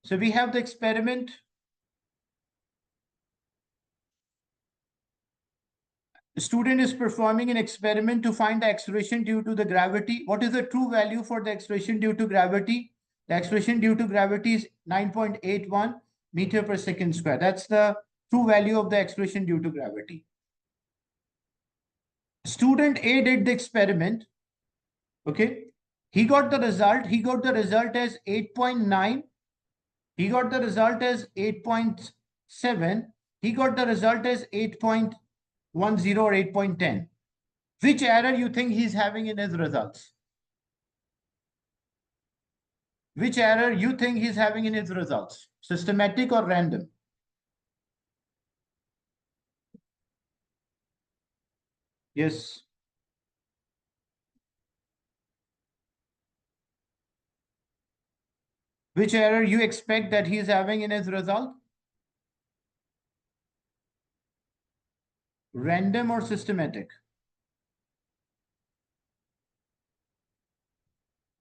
So we have the experiment. The student is performing an experiment to find the acceleration due to the gravity. What is the true value for the acceleration due to gravity? The acceleration due to gravity is 9.81 meter per second square. That's the true value of the acceleration due to gravity. Student A did the experiment. Okay. He got the result. He got the result as 8.9. He got the result as 8.7. He got the result as 8.10 or 8.10. Which error you think he's having in his results? Which error you think he's having in his results? Systematic or random? Yes. Which error you expect that he's having in his result? Random or systematic?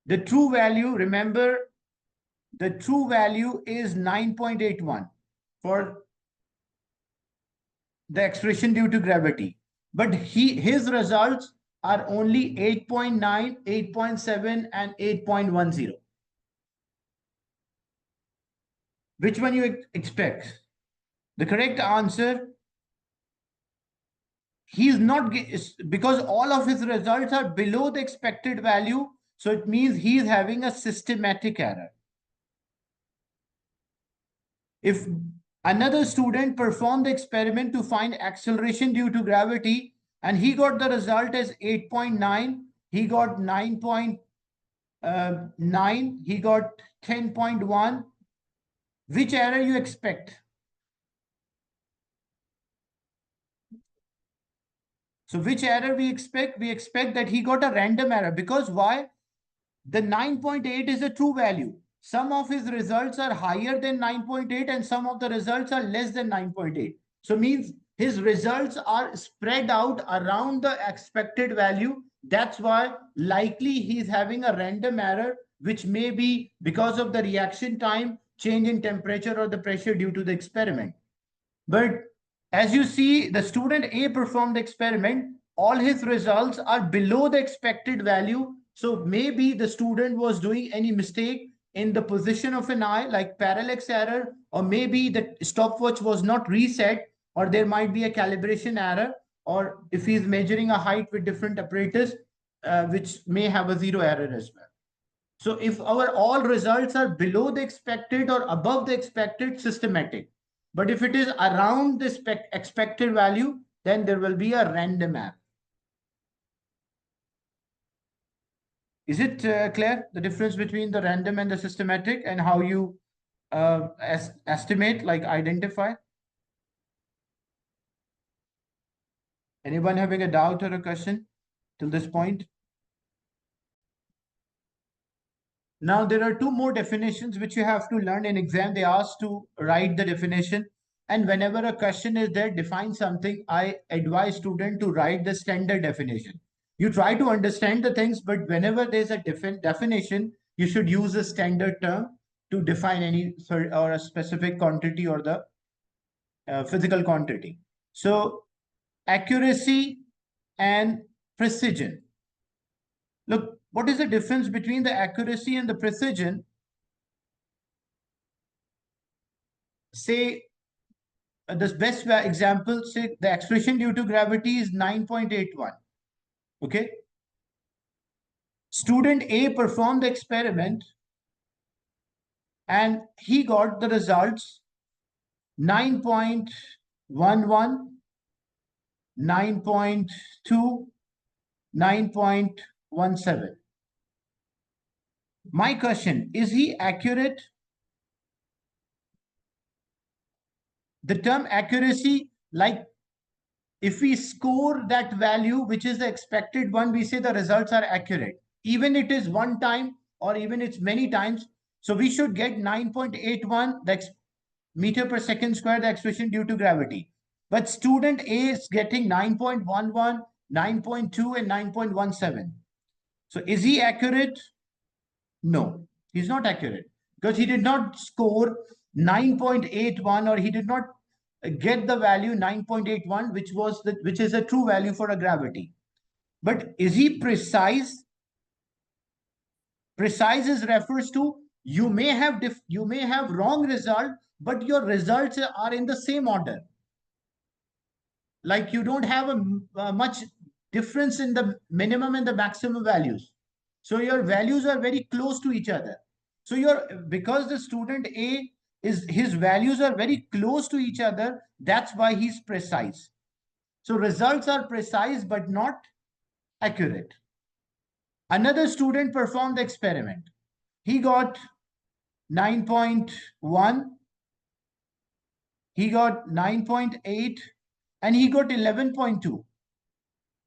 The true value, remember, the true value is 9.81 for the acceleration due to gravity. But his results are only 8.9, 8.7, and 8.10. Which one you expect? The correct answer, he's not, because all of his results are below the expected value. So it means he's having a systematic error. If another student performed the experiment to find acceleration due to gravity and he got the result as 8.9, he got 9.9, he got 10.1, which error you expect? So which error we expect? We expect that he got a random error, because why? The 9.8 is a true value. Some of his results are higher than 9.8 and some of the results are less than 9.8. So means his results are spread out around the expected value. That's why likely he's having a random error, which may be because of the reaction time, change in temperature or the pressure due to the experiment. But as you see, the student A performed the experiment. All his results are below the expected value. So maybe the student was doing any mistake in the position of an eye, like parallax error, or maybe the stopwatch was not reset, or there might be a calibration error, or if he's measuring a height with different apparatus, which may have a zero error as well. So if our all results are below the expected or above the expected, systematic. But if it is around the expected value, then there will be a random error. Is it clear, the difference between the random and the systematic, and how you estimate, like identify? Anyone having a doubt or a question till this point? Now, there are two more definitions which you have to learn in exam. They ask to write the definition. And whenever a question is there, define something, I advise student to write the standard definition. You try to understand the things, but whenever there's a definition, you should use a standard term to define any or a specific quantity or the physical quantity. So accuracy and precision. Look, what is the difference between the accuracy and the precision? Say, the best example, say the acceleration due to gravity is 9.81. Okay. Student A performed the experiment and he got the results 9.11, 9.2, 9.17. My question, is he accurate? The term accuracy, like if we score that value, which is the expected one, we say the results are accurate. Even it is one time or even it's many times. So we should get 9.81 the meter per second square, the acceleration due to gravity. But student A is getting 9.11, 9.2 and 9.17. So is he accurate? No, he's not accurate. because he did not score 9.81, or he did not get the value 9.81, which is a true value for a gravity. But is he precise? Precise is refers to you may have wrong result, but your results are in the same order. Like you don't have a much difference in the minimum and the maximum values. So your values are very close to each other. So because the student A his values are very close to each other, that's why he's precise. So results are precise but not accurate. Another student performed the experiment. He got 9.1, he got 9.8, and he got 11.2.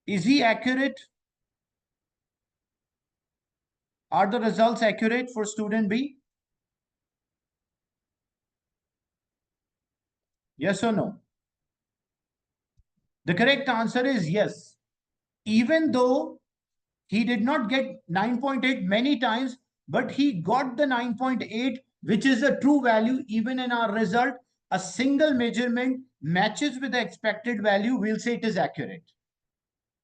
Is he accurate? Are the results accurate for student B? Yes or no? The correct answer is yes. Even though he did not get 9.8 many times, but he got the 9.8, which is a true value. Even in our result, a single measurement matches with the expected value, we'll say it is accurate.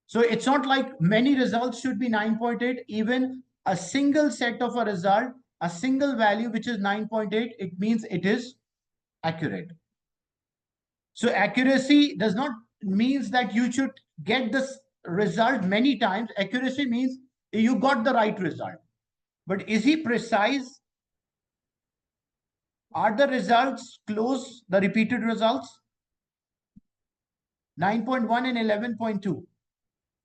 So it's not like many results should be 9.8. Even a single set of a result, a single value which is 9.8, it means it is accurate. So accuracy does not means that you should get this result many times. Accuracy means you got the right result. But is he precise? Are the results close, the repeated results? 9.1 and 11.2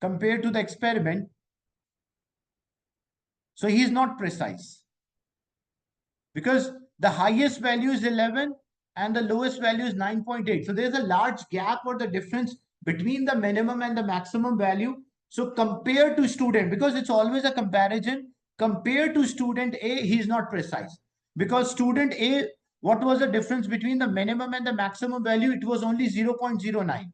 compared to the experiment. So he is not precise. Because the highest value is 11 and the lowest value is 9.8. So there's a large gap or the difference between the minimum and the maximum value. So compared to student, because it's always a comparison, compared to student A, he's not precise. Because student A, what was the difference between the minimum and the maximum value? It was only 0.09.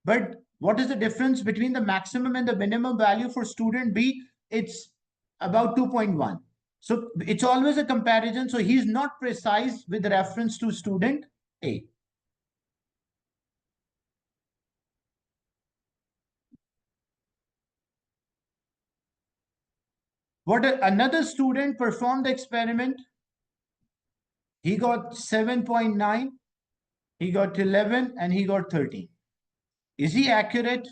But what is the difference between the maximum and the minimum value for student B? It's about 2.1. So it's always a comparison. So he's not precise with reference to student A. Another student performed the experiment. He got 7.9, he got 11, and he got 13. Is he accurate?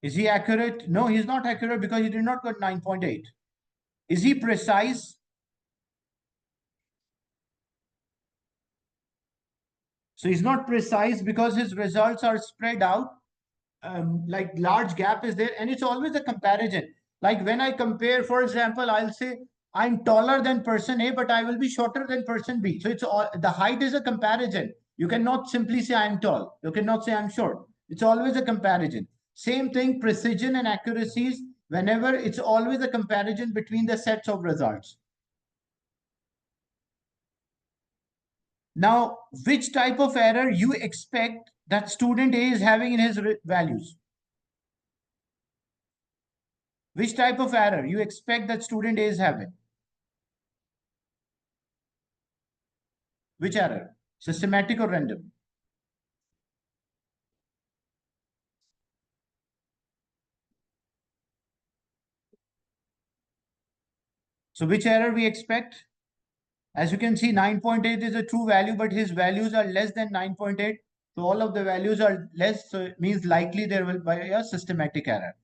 Is he accurate? No, he's not accurate because he did not get 9.8. Is he precise? So he's not precise because his results are spread out. Like large gap is there, and it's always a comparison. Like when I compare, for example, I'll say I'm taller than person A, but I will be shorter than person B. So it's all the height is a comparison. You cannot simply say I'm tall. You cannot say I'm short. It's always a comparison. Same thing, precision and accuracies. Whenever it's always a comparison between the sets of results. Now, which type of error you expect that student A is having in his values? Which type of error you expect that student A is having? Which error? Systematic or random? So which error we expect? As you can see, 9.8 is a true value, but his values are less than 9.8. So all of the values are less, so it means likely there will be a systematic error.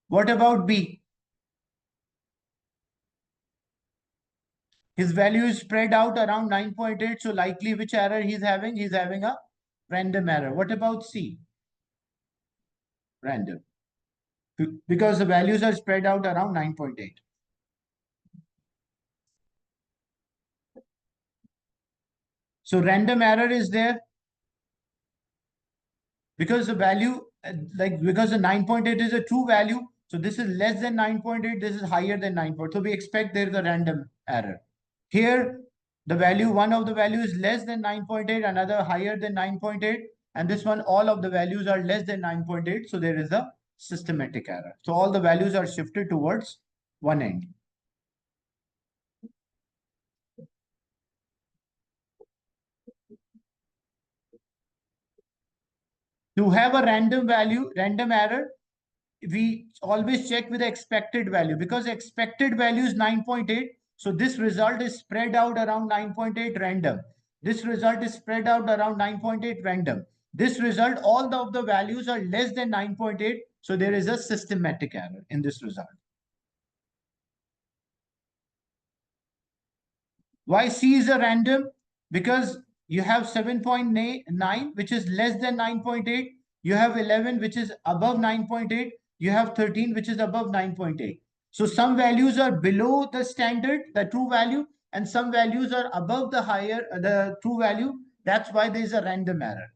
What about B? His value is spread out around 9.8, so likely which error he's having? He's having a random error. What about C? Random. Because the values are spread out around 9.8. So random error is there because the value, because the 9.8 is a true value. So this is less than 9.8, this is higher than 9.8. So we expect there is a random error. Here, the value, one of the values is less than 9.8, another higher than 9.8. And this one, all of the values are less than 9.8. So there is a systematic error. So all the values are shifted towards one end. To have a random error, we always check with the expected value, because expected value is 9.8. So this result is spread out around 9.8 random. This result is spread out around 9.8 random. This result, all of the values are less than 9.8. So there is a systematic error in this result. Why C is a random? Because you have 7.9, which is less than 9.8. You have 11, which is above 9.8. You have 13, which is above 9.8. So some values are below the standard, the true value, and some values are above the true value. That's why there is a random error.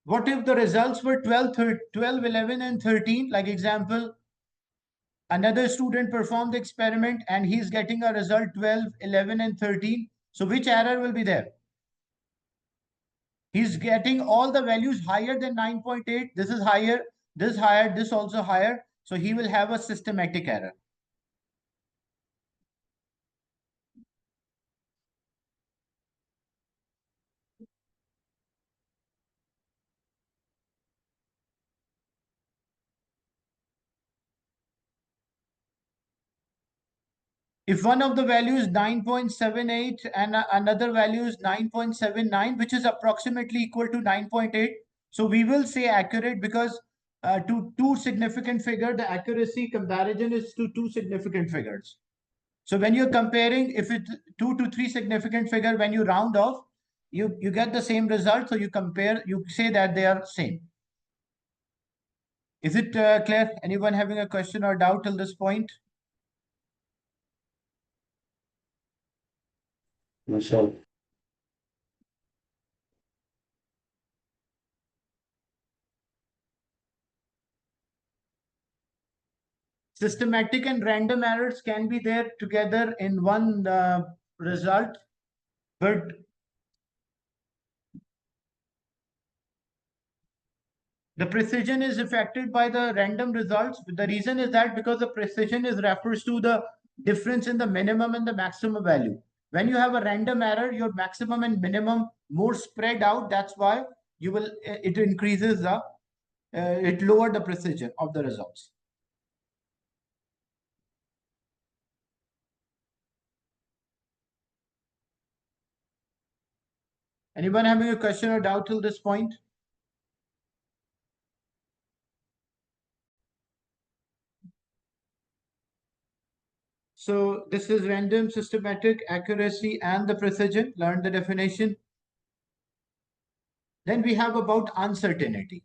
What if the results were 12, 11, and 13? Like example, another student performed the experiment and he's getting a result 12, 11, and 13. So which error will be there? He's getting all the values higher than 9.8. This is higher, this also higher. So he will have a systematic error. If one of the values 9.78 and another value is 9.79, which is approximately equal to 9.8, so we will say accurate, because to two significant figure, the accuracy comparison is to two significant figures. So when you're comparing, if it's 2 to 3 significant figure, when you round off, you get the same result. So you compare, you say that they are same. Is it clear? Anyone having a question or doubt till this point? No, sir. Systematic and random errors can be there together in one result, but the precision is affected by the random results. The reason is that because the precision is refers to the difference in the minimum and the maximum value. When you have a random error, your maximum and minimum more spread out. That's why you will, it increases the, it lower the precision of the results. Anyone having a question or doubt till this point? So this is random, systematic, accuracy, and the precision. Learn the definition. Then we have about uncertainty.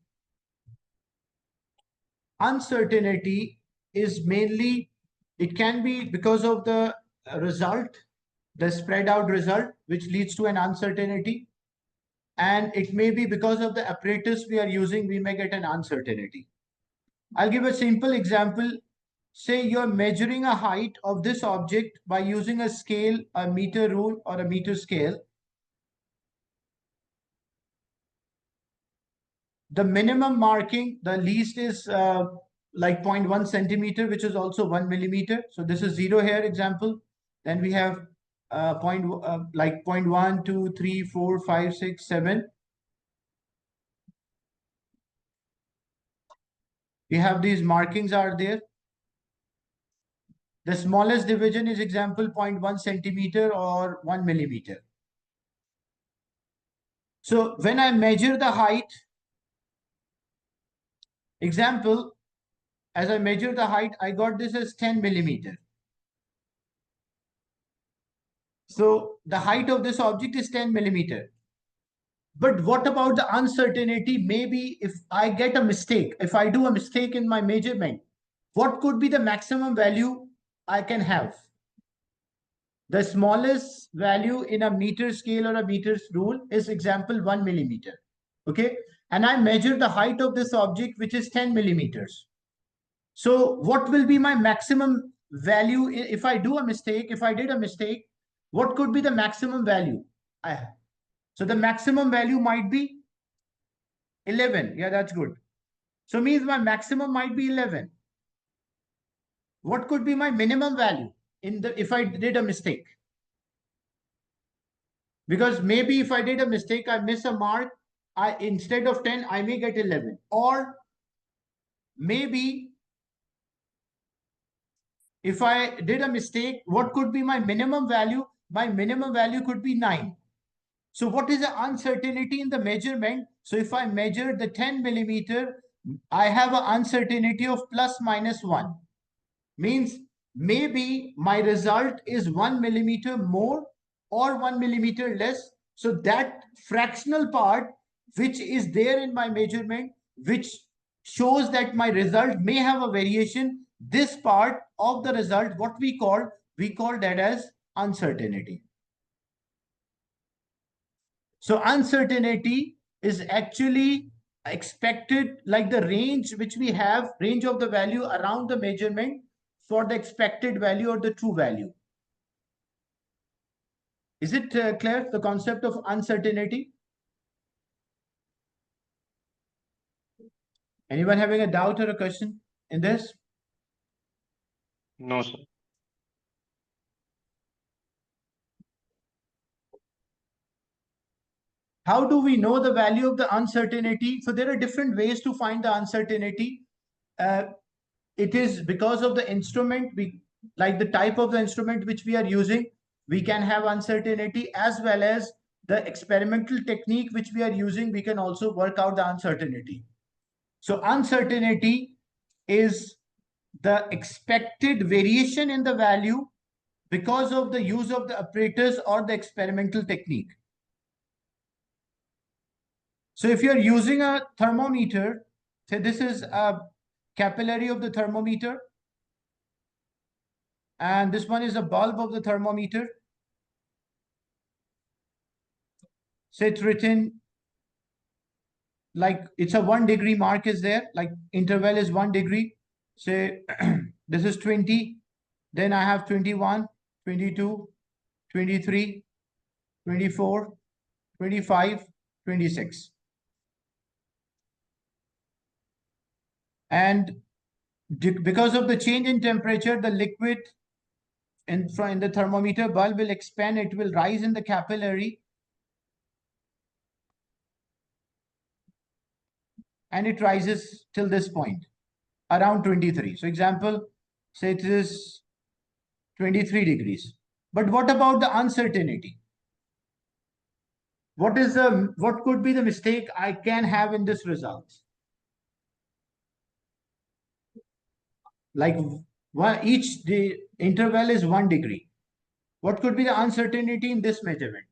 Uncertainty is mainly, it can be because of the result, the spread out result, which leads to an uncertainty. And it may be because of the apparatus we are using, we may get an uncertainty. I'll give a simple example. Say you're measuring a height of this object by using a scale, a meter rule or a meter scale. The minimum marking, the least is like 0.1 centimeter, which is also 1 millimeter. So this is 0 here example. Then we have like 0.1, 2, 3, 4, 5, 6, 7. We have these markings are there. The smallest division is example 0.1 centimeter or 1 millimeter. So when I measure the height, example, as I measure the height, I got this as 10 millimeter. So the height of this object is 10 millimeter. But what about the uncertainty? Maybe if I get a mistake, if I do a mistake in my measurement, what could be the maximum value I can have? The smallest value in a meter scale or a meter's rule is example 1 millimeter. Okay. And I measure the height of this object, which is 10 millimeters. So what will be my maximum value, if I do a mistake, if I did a mistake, what could be the maximum value I have? So the maximum value might be 11. Yeah, that's good. So means my maximum might be 11. What could be my minimum value in the if I did a mistake? Because maybe if I did a mistake, I miss a mark, I instead of 10, I may get 11. Or maybe if I did a mistake, what could be my minimum value? My minimum value could be 9. So what is the uncertainty in the measurement? So if I measure the 10 millimeter, I have an uncertainty of plus minus 1. Means maybe my result is 1 millimeter more or 1 millimeter less. So that fractional part which is there in my measurement, which shows that my result may have a variation, this part of the result, what we call that as uncertainty. So uncertainty is actually expected, like the range which we have, range of the value around the measurement for the expected value or the true value. Is it clear, the concept of uncertainty? Anyone having a doubt or a question in this? No, sir. How do we know the value of the uncertainty? So there are different ways to find the uncertainty. It is because of the instrument, like the type of the instrument which we are using, we can have uncertainty, as well as the experimental technique which we are using, we can also work out the uncertainty. So uncertainty is the expected variation in the value because of the use of the apparatus or the experimental technique. So if you're using a thermometer, say this is a capillary of the thermometer, and this one is a bulb of the thermometer. Say it's written like it's a 1 degree mark is there, like interval is 1 degree. Say this is 20, then I have 21, 22, 23, 24, 25, 26. And because of the change in temperature, the liquid in the thermometer bulb will expand, it will rise in the capillary, and it rises till this point around 23. So example, say it is 23 degrees. But what about the uncertainty? What could be the mistake I can have in this result? Like the interval is 1 degree. What could be the uncertainty in this measurement?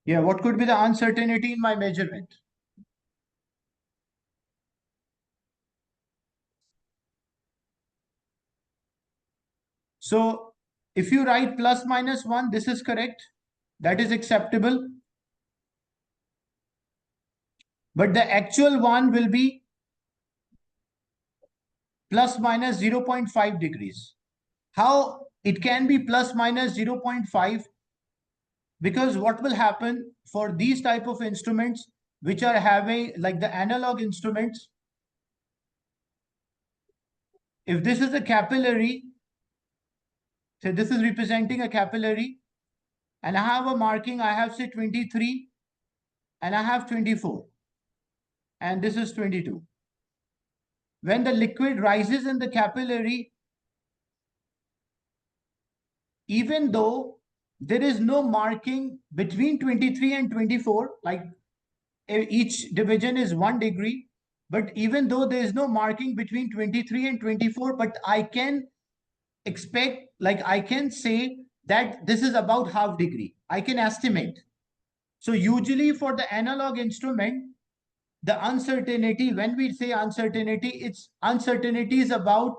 Yeah, what could be the uncertainty in my measurement? So if you write plus minus 1, this is correct. That is acceptable. But the actual one will be plus minus 0.5 degrees. How it can be plus minus 0.5? Because what will happen for these type of instruments which are having like the analog instruments, if this is a capillary, so this is representing a capillary, and I have a marking, I have say 23 and I have 24 and this is 22. When the liquid rises in the capillary, even though there is no marking between 23 and 24, like each division is 1 degree, but even though there is no marking between 23 and 24, but I can expect, like I can say that this is about half degree. I can estimate. So usually for the analog instrument, the uncertainty, when we say uncertainty, it's uncertainty is about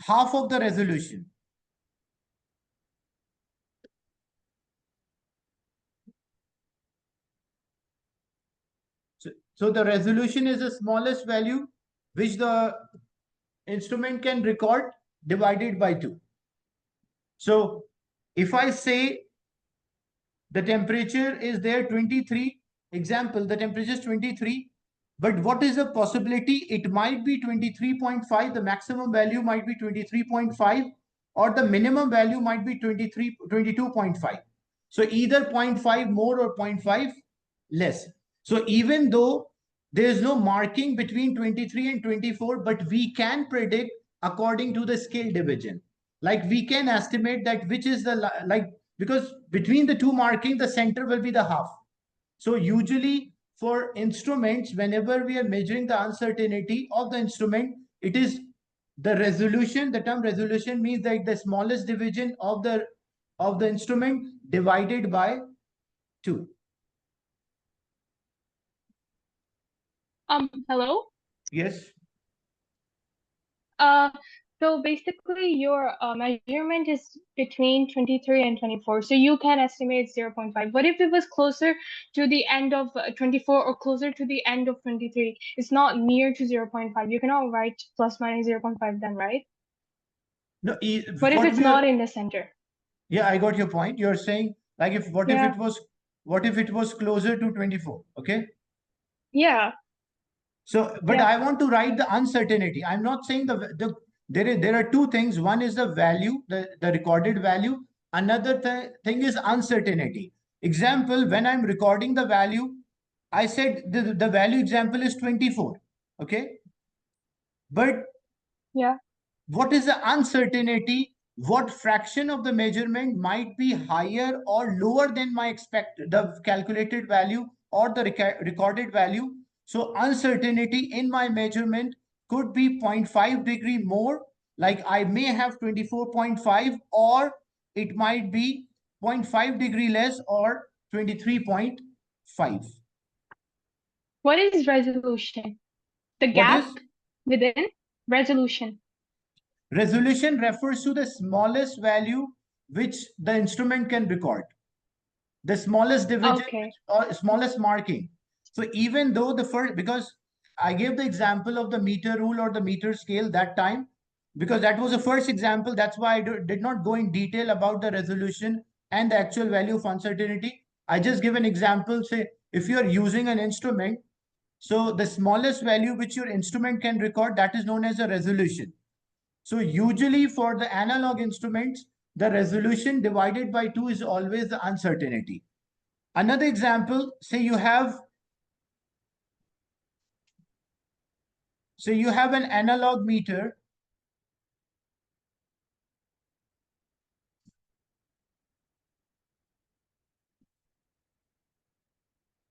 half of the resolution. So the resolution is the smallest value which the instrument can record divided by 2. So if I say the temperature is there 23, example, the temperature is 23, but what is the possibility? It might be 23.5, the maximum value might be 23.5, or the minimum value might be 22.5. So either 0.5 more or 0.5 less. So even though there is no marking between 23 and 24, but we can predict according to the scale division. Like we can estimate that which is the, like, because between the two marking, the center will be the half. So usually for instruments, whenever we are measuring the uncertainty of the instrument, it is the resolution. The term resolution means that the smallest division of the instrument divided by 2. Hello? Yes. So basically your measurement is between 23 and 24. So you can estimate 0.5. What if it was closer to the end of 24 or closer to the end of 23? It's not near to 0.5. You cannot write plus minus 0.5 then, right? No, What if it's not in the center? Yeah, I got your point. You're saying like if what if it was closer to 24? Okay. Yeah. So, but I want to write the uncertainty. I'm not saying there are two things. One is the value, the recorded value. Another thing is uncertainty. Example, when I'm recording the value, I said the value example is 24. Okay. But what is the uncertainty? What fraction of the measurement might be higher or lower than my the calculated value or the recorded value? So uncertainty in my measurement could be 0.5 degree more, like I may have 24.5, or it might be 0.5 degree less or 23.5. What is resolution? The gap within resolution. Resolution refers to the smallest value which the instrument can record. The smallest division or smallest marking. So even though the first, because I gave the example of the meter rule or the meter scale that time, because that was the first example. That's why I did not go in detail about the resolution and the actual value of uncertainty. I just give an example. Say, if you're using an instrument, so the smallest value which your instrument can record, that is known as a resolution. So usually for the analog instruments, the resolution divided by 2 is always the uncertainty. Another example, say you have an analog meter.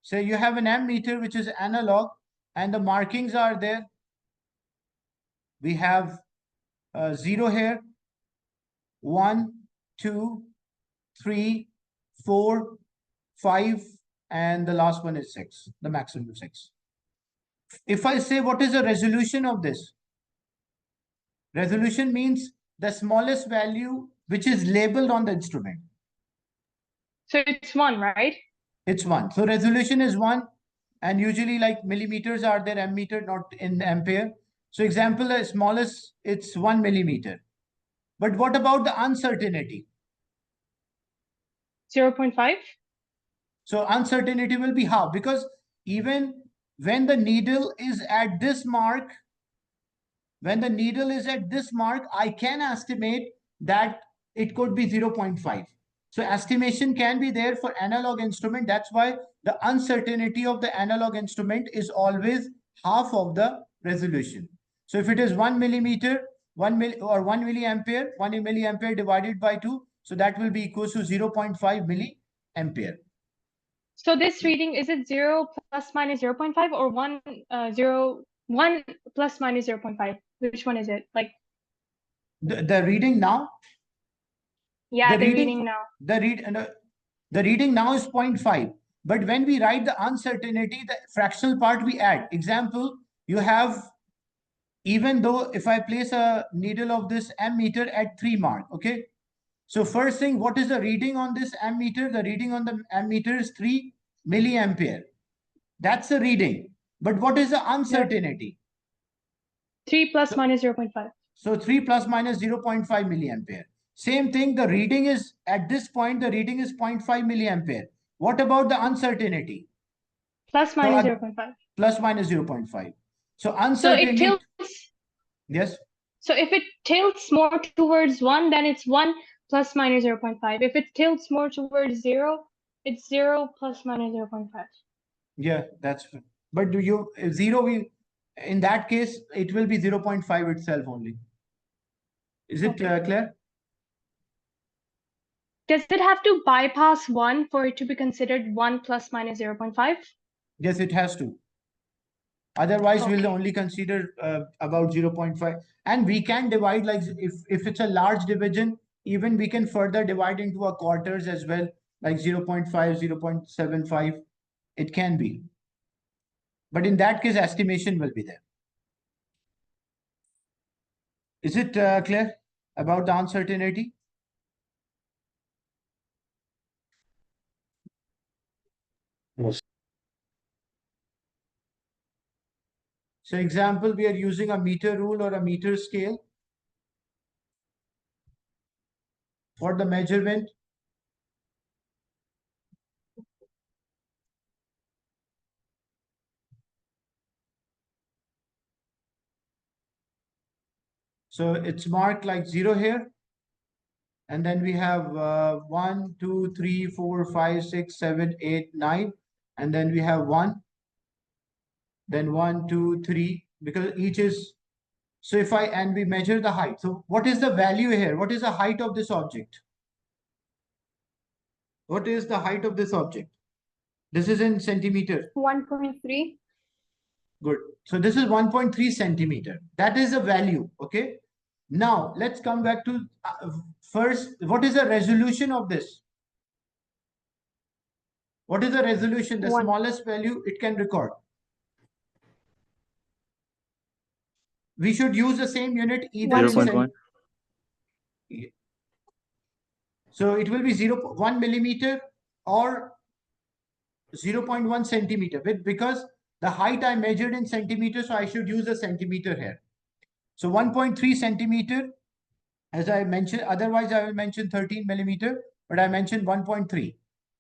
So you have an ammeter which is analog and the markings are there. We have 0 here, 1, 2, 3, 4, 5, and the last one is 6, the maximum 6. If I say what is the resolution of this? Resolution means the smallest value which is labeled on the instrument. So it's 1, right? It's 1. So resolution is 1. And usually like millimeters are there, ammeter, not in ampere. So example, the smallest, it's 1 millimeter. But what about the uncertainty? 0.5. So uncertainty will be half, because even when the needle is at this mark, I can estimate that it could be 0.5. So estimation can be there for analog instrument. That's why the uncertainty of the analog instrument is always half of the resolution. So if it is 1 millimeter, 1 milliampere, 1 milliampere divided by 2, so that will be equal to 0.5 milliampere. So this reading, is it 0 plus minus 0.5 or 1 plus minus 0.5? Which one is it? Like the reading now? Yeah, the reading now. The reading now is 0.5. But when we write the uncertainty, the fractional part we add. Example, you have, even though if I place a needle of this ammeter at 3 mark, okay? So first thing, what is the reading on this ammeter? The reading on the ammeter is 3 milliampere. That's the reading. But what is the uncertainty? 3 plus minus 0.5. So 3 plus minus 0.5 milliampere. Same thing, the reading is, at this point, the reading is 0.5 milliampere. What about the uncertainty? Plus minus 0.5. Plus minus 0.5. So So uncertainty. it tilts. Yes. So if it tilts more towards 1, then it's 1 plus minus 0.5. If it tilts more towards 0, it's 0 plus minus 0.5. Yeah, that's, but do you, 0, we, in that case, it will be 0.5 itself only. Is it clear? Does it have to bypass 1 for it to be considered 1 plus minus 0.5? Yes, it has to. Otherwise, Okay. we'll only consider about 0.5. And we can divide, like if it's a large division, even we can further divide into a quarters as well, like 0.5, 0.75. It can be. But in that case, estimation will be there. Is it clear about the uncertainty? Yes. So example, we are using a meter rule or a meter scale for the measurement. So it's marked like 0 here. And then we have 1, 2, 3, 4, 5, 6, 7, 8, 9. And then we have 1. Then 1, 2, 3, because each is, so if I, and we measure the height. So what is the value here? What is the height of this object? What is the height of this object? This is in centimeter. 1.3. Good. So this is 1.3 centimeter. That is the value. Okay. Now let's come back to first, what is the resolution of this? What is the resolution? The 1. smallest value it can record. We should use the same unit either in 0.1. So it will be 0.1 millimeter or 0.1 centimeter, because the height I measured in centimeters, so I should use a centimeter here. So 1.3 centimeter, as I mentioned, otherwise I will mention 13 millimeter, but I mentioned 1.3.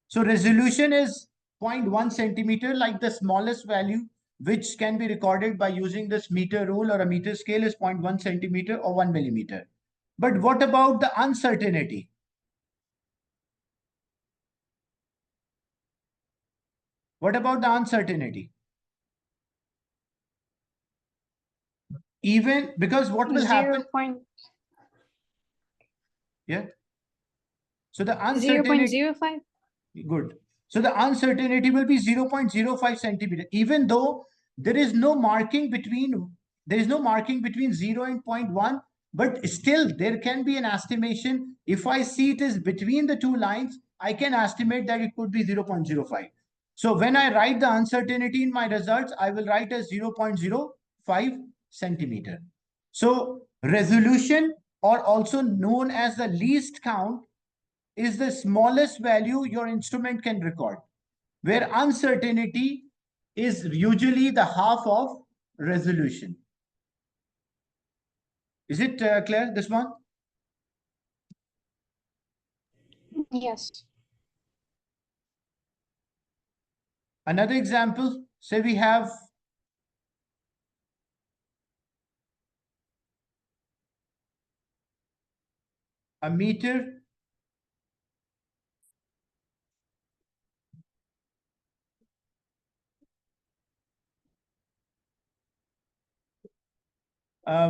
So resolution is 0.1 centimeter, like the smallest value which can be recorded by using this meter rule or a meter scale is 0.1 centimeter or 1 millimeter. But what about the uncertainty? What about the uncertainty? Even because what will happen? Yeah. So the uncertainty. 0.05. Good. So the uncertainty will be 0.05 centimeter, even though there is no marking between 0 and 0.1, but still there can be an estimation. If I see it is between the two lines, I can estimate that it could be 0.05. So when I write the uncertainty in my results, I will write as 0.05 centimeter. So resolution, or also known as the least count, is the smallest value your instrument can record, where uncertainty is usually the half of resolution. Is it clear, this one? Yes. Another example, say we have a meter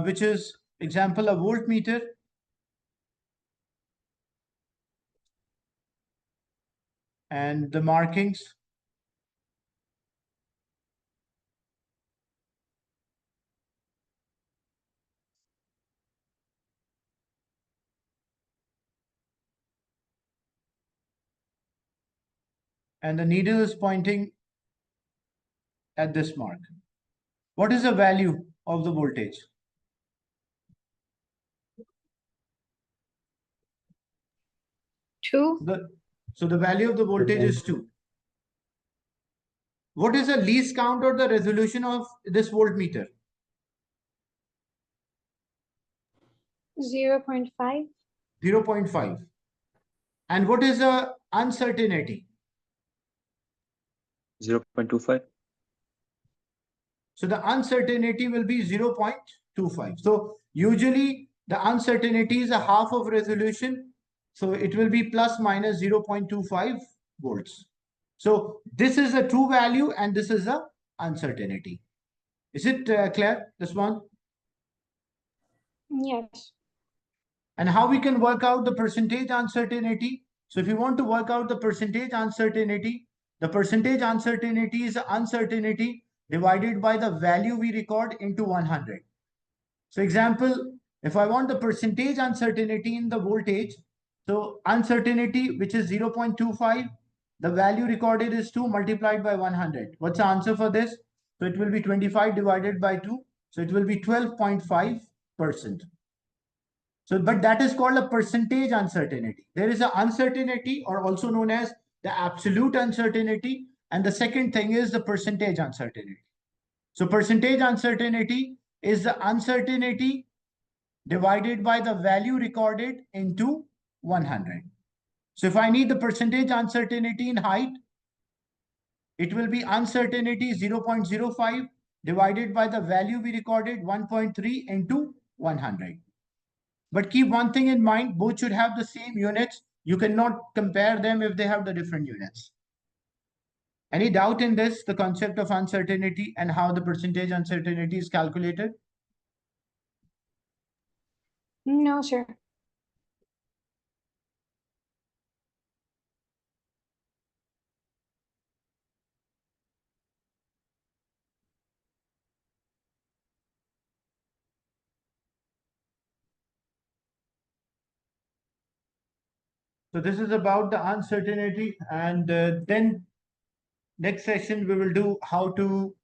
which is, example, a voltmeter, and the markings and the needle is pointing at this mark. What is the value of the voltage? 2. So the value of the voltage is 2. what is the least count or the resolution of this voltmeter? 0.5. 0.5. And what is the uncertainty? 0.25. So the uncertainty will be 0.25. So usually the uncertainty is a half of resolution. So it will be plus minus 0.25 volts. So this is a true value and this is a uncertainty. Is it clear, this one? Yes. And how we can work out the percentage uncertainty? So if you want to work out the percentage uncertainty is the uncertainty divided by the value we record into 100. So example, if I want the percentage uncertainty in the voltage, so uncertainty, which is 0.25, the value recorded is 2 multiplied by 100. What's the answer for this? So it will be 25 divided by 2. So it will be 12.5%. So, but that is called a percentage uncertainty. There is an uncertainty, or also known as the absolute uncertainty. And the second thing is the percentage uncertainty. So percentage uncertainty is the uncertainty divided by the value recorded into 100. So if I need the percentage uncertainty in height, it will be uncertainty 0.05 divided by the value we recorded 1.3 into 100. But keep one thing in mind, both should have the same units. You cannot compare them if they have the different units. Any doubt in this, the concept of uncertainty and how the percentage uncertainty is calculated? No, sir. So this is about the uncertainty, and then next session we will do how to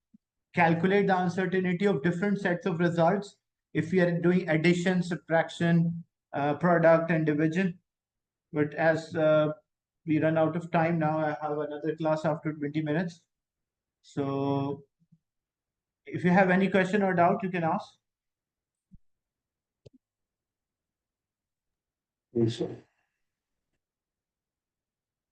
calculate the uncertainty of different sets of results if we are doing addition, subtraction, product and division. But as we run out of time now, I have another class after 20 minutes. So if you have any question or doubt, you can ask. Yes, sir.